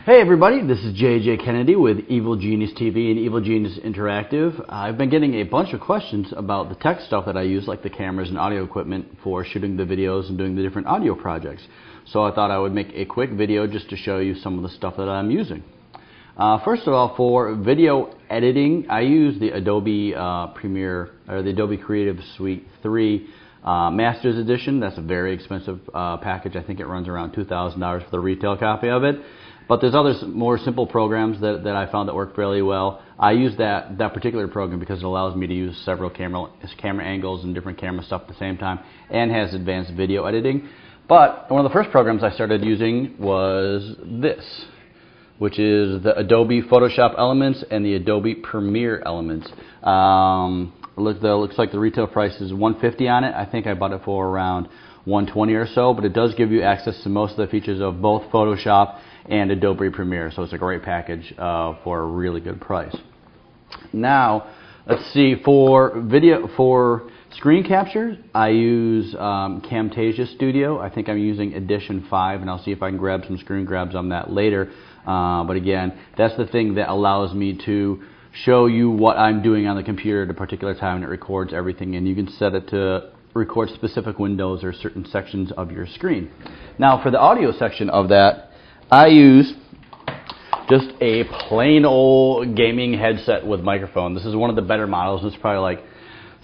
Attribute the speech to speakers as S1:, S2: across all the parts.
S1: Hey everybody, this is JJ Kennedy with Evil Genius TV and Evil Genius Interactive. I've been getting a bunch of questions about the tech stuff that I use, like the cameras and audio equipment for shooting the videos and doing the different audio projects. So I thought I would make a quick video just to show you some of the stuff that I'm using. First of all, for video editing, I use the Adobe Premiere, or the Adobe Creative Suite 3 Masters Edition. That's a very expensive package. I think it runs around $2,000 for the retail copy of it. But there's other more simple programs that I found that work fairly well. I use that particular program because it allows me to use several camera angles and different camera stuff at the same time, and has advanced video editing. But one of the first programs I started using was this, which is the Adobe Photoshop Elements and the Adobe Premiere Elements. Looks like the retail price is $150 on it. I think I bought it for around $120 or so, but it does give you access to most of the features of both Photoshop and Adobe Premiere, so it's a great package for a really good price. Now, let's see, for screen capture, I use Camtasia Studio. I think I'm using Edition 5, and I'll see if I can grab some screen grabs on that later. But again, that's the thing that allows me to show you what I'm doing on the computer at a particular time, and it records everything, and you can set it to record specific windows or certain sections of your screen. Now, for the audio section of that, I use just a plain old gaming headset with microphone. This is one of the better models. It's probably like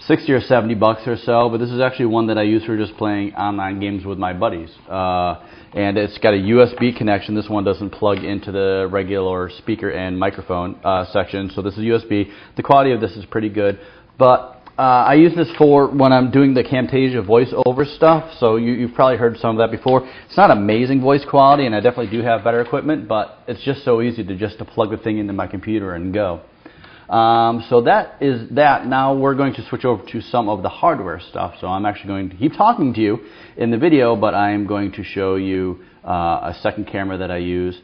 S1: 60 or 70 bucks or so, but this is actually one that I use for just playing online games with my buddies. And it's got a USB connection. This one doesn't plug into the regular speaker and microphone section, so this is USB. The quality of this is pretty good, but I use this for when I'm doing the Camtasia voiceover stuff, so you've probably heard some of that before. It's not amazing voice quality, and I definitely do have better equipment, but it's just so easy to plug the thing into my computer and go. So that is that. Now we're going to switch over to some of the hardware stuff. So I'm actually going to keep talking to you in the video, but I am going to show you a second camera that I use.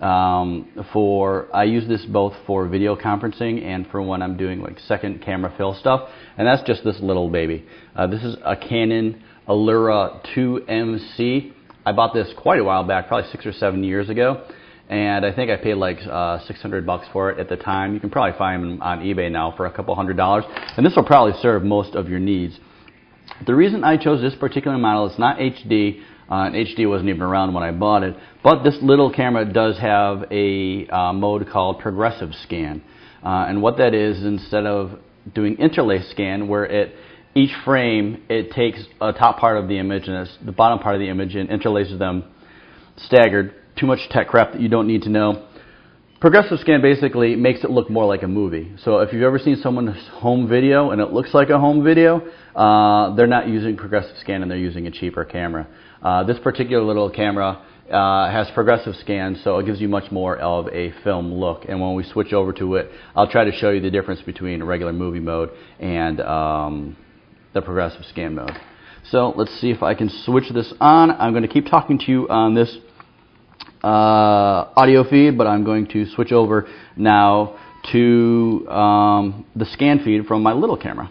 S1: I use this both for video conferencing and for when I'm doing like second camera fill stuff, and that's just this little baby. This is a Canon Allura 2MC. I bought this quite a while back, probably 6 or 7 years ago, and I think I paid like $600 for it at the time. You can probably find them on eBay now for a couple $100, and this will probably serve most of your needs. The reason I chose this particular model, it's not HD. And HD wasn't even around when I bought it, but this little camera does have a mode called progressive scan, and what that is, instead of doing interlace scan, where each frame it takes a top part of the image and the bottom part of the image and interlaces them staggered. Too much tech crap that you don't need to know. Progressive scan basically makes it look more like a movie. So if you've ever seen someone's home video and it looks like a home video, they're not using progressive scan and they're using a cheaper camera. This particular little camera has progressive scan, so it gives you much more of a film look. And when we switch over to it, I'll try to show you the difference between a regular movie mode and the progressive scan mode. So let's see if I can switch this on. I'm going to keep talking to you on this audio feed, but I'm going to switch over now to the scan feed from my little camera.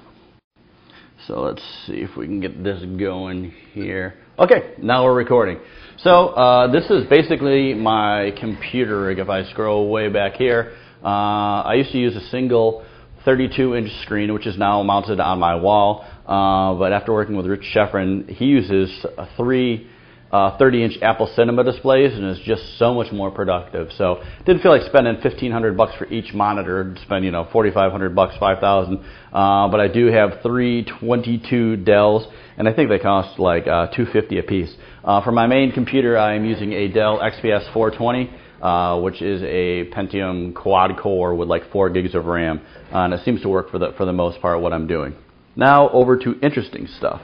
S1: So let's see if we can get this going here. Okay, now we're recording. So this is basically my computer rig. If I scroll way back here, I used to use a single 32-inch screen, which is now mounted on my wall. But after working with Rich Schefren, he uses three 30-inch Apple Cinema displays, and it's just so much more productive. So didn't feel like spending $1,500 for each monitor. Spend $4,500, $5,000. But I do have three 22 Dells, and I think they cost like $250 a piece. For my main computer, I am using a Dell XPS 420, which is a Pentium quad core with like 4 gigs of RAM, and it seems to work for the most part what I'm doing. Now over to interesting stuff.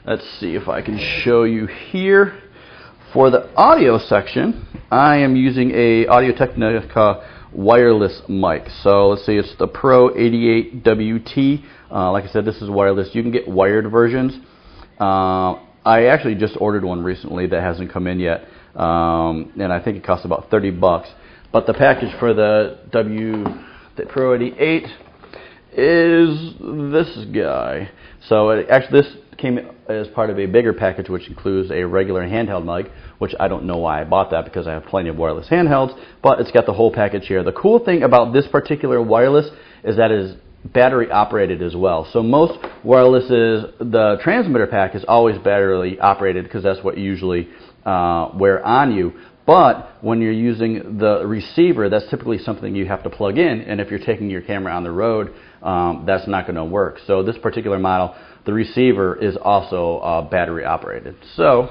S1: Let's see if I can show you here. For the audio section, I am using a Audio-Technica wireless mic. So let's see, it's the Pro 88WT. Like I said, this is wireless. You can get wired versions. I actually just ordered one recently that hasn't come in yet, and I think it costs about 30 bucks. But the package for the Pro 88 is this guy. So actually, this came as part of a bigger package, which includes a regular handheld mic, which I don't know why I bought that because I have plenty of wireless handhelds, but it's got the whole package here. The cool thing about this particular wireless is that it is battery operated as well. So most wirelesses, the transmitter pack is always battery operated because that's what you usually wear on you. But when you're using the receiver, that's typically something you have to plug in, and if you're taking your camera on the road, that's not going to work. So this particular model, the receiver is also battery operated. So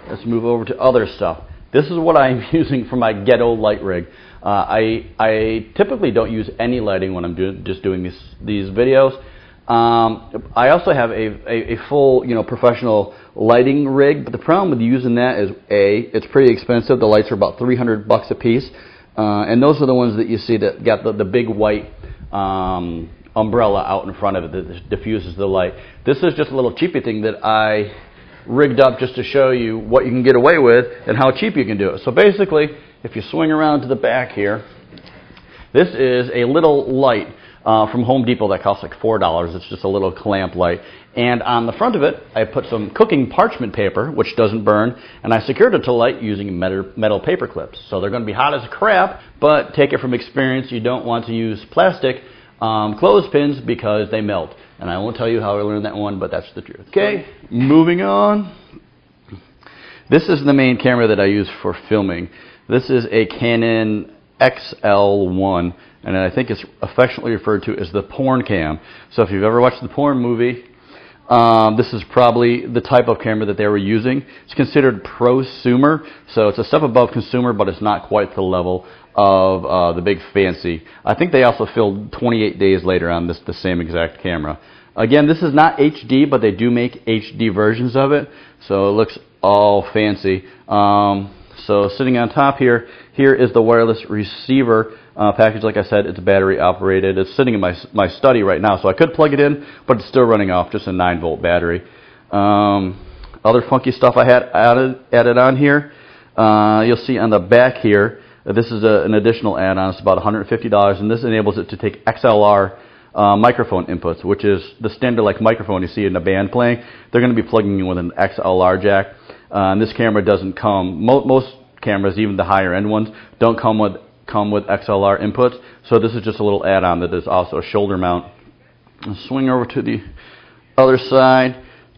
S1: let's move over to other stuff. This is what I'm using for my ghetto light rig. I typically don't use any lighting when I'm just doing these videos. I also have a full, professional lighting rig, but the problem with using that is it's pretty expensive. The lights are about $300 a piece, and those are the ones that you see that got the big white umbrella out in front of it that diffuses the light. This is just a little cheapy thing that I rigged up just to show you what you can get away with and how cheap you can do it. So basically, if you swing around to the back here, this is a little light from Home Depot that costs like $4. It's just a little clamp light. And on the front of it, I put some cooking parchment paper, which doesn't burn, and I secured it to light using metal paper clips. So they're going to be hot as crap, but take it from experience, you don't want to use plastic clothespins because they melt. And I won't tell you how I learned that one, but that's the truth. Okay, moving on. This is the main camera that I use for filming. This is a Canon XL1, and I think it's affectionately referred to as the porn cam. So if you've ever watched the porn movie, this is probably the type of camera that they were using. It's considered prosumer, so it's a step above consumer, but it's not quite the level of the big fancy. I think they also filmed 28 days later on the same exact camera. Again, this is not HD, but they do make HD versions of it, so it looks all fancy. So sitting on top here is the wireless receiver package. Like I said, it's battery operated. It's sitting in my study right now, so I could plug it in, but it's still running off just a 9-volt battery. Other funky stuff I had added on here. You'll see on the back here, this is an additional add-on. It's about $150, and this enables it to take XLR microphone inputs, which is the standard like microphone you see in a band playing. They're going to be plugging in with an XLR jack. And this camera doesn't come. Most cameras, even the higher end ones, don't come with XLR inputs. So this is just a little add-on that is also a shoulder mount. I'll swing over to the other side.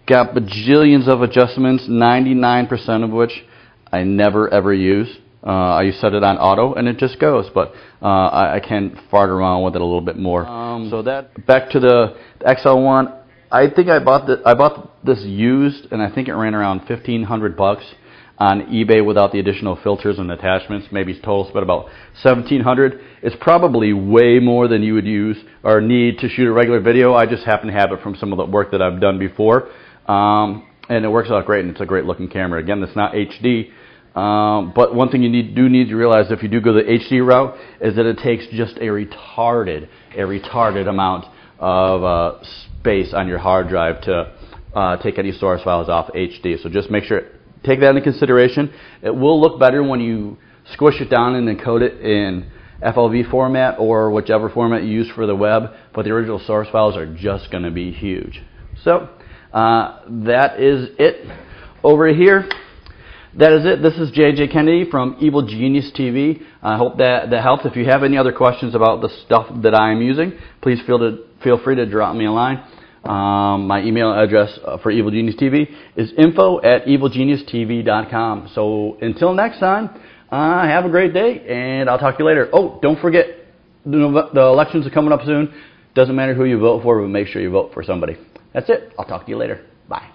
S1: Got bajillions of adjustments, 99% of which I never ever use. I set it on auto and it just goes, but I can fart around with it a little bit more. So that back to the XL1. I think I bought this used, and I think it ran around $1,500 on eBay without the additional filters and attachments. Maybe total spent about $1,700. It's probably way more than you would use or need to shoot a regular video. I just happen to have it from some of the work that I've done before, and it works out great. And it's a great looking camera. Again, it's not HD. But one thing you do need to realize if you do go the HD route is that it takes just a retarded amount of space on your hard drive to take any source files off HD. So just make sure, take that into consideration. It will look better when you squish it down and encode it in FLV format or whichever format you use for the web, but the original source files are just going to be huge. So that is it over here. That is it. This is JJ Kennedy from Evil Genius TV. I hope that helps. If you have any other questions about the stuff that I am using, please feel free to drop me a line. My email address for Evil Genius TV is info@evilgeniustv.com. So until next time, have a great day, and I'll talk to you later. Oh, don't forget, the elections are coming up soon. Doesn't matter who you vote for, but make sure you vote for somebody. That's it. I'll talk to you later. Bye.